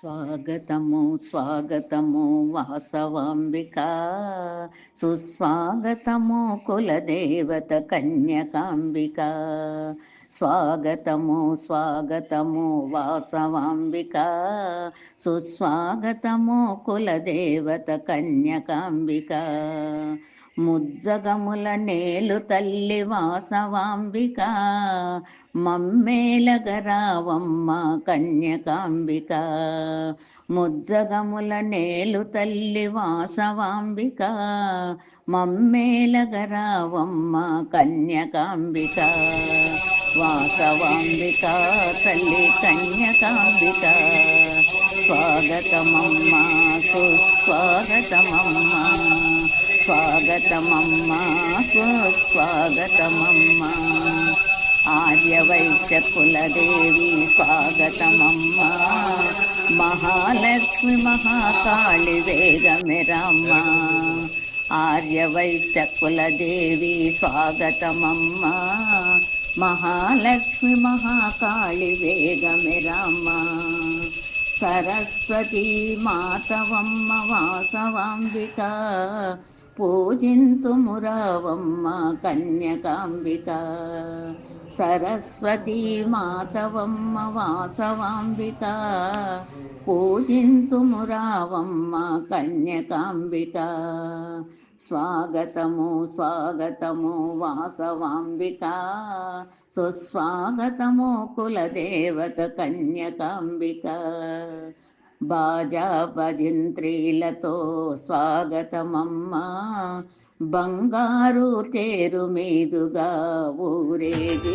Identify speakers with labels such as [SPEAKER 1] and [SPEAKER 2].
[SPEAKER 1] స్వాగతము స్వాగతము వాసవాంబిక, సుస్వాగతము కులదేవత కన్యకాంబిక. స్వాగతము స్వాగతము వాసవాంబిక, సుస్వాగతము కులదేవత కన్యకాంబిక. ముజ్జగముల నేలు తల్లి వాసవాంబిక, మమ్మేలగరావమ్మ కన్యకాంబిక. ముజ్జగముల నేలు తల్లి వాసవాంబిక, మమ్మేలగరావమ్మ కన్యకాంబిక. వాసవాంబిక తల్లి కన్యకాంబిక, స్వాగతమమ్మ సుస్వాగతమమ్మ, స్వాగతమమ్మ సుస్వాగతమమ్మ. ఆర్యవైశ్య కులదేవి స్వాగతమమ్మ, మహాలక్ష్మి మహాకాళి వేగమెరమ్మ. ఆర్యవైశ్య కులదేవి స్వాగతమమ్మ, మహాలక్ష్మి మహాకాళి వేగమెరమ్మ. సరస్వతీ మాతవమ్మ వాసవాంబిక, పూజింతుమురావమ్మ కన్యకాంబిక. సరస్వతీ మాతవమ్మ వాసవాంబిక, పూజింతుమురావమ్మ కన్యకాంబిక. స్వాగతము స్వాగతము వాసవాంబిక, సుస్వాగతము కులదేవత కన్యకాంబిక. బాజా భజంత్రీలతో స్వాగతమమ్మ, బంగారు తేరు మీదుగా ఊరేగి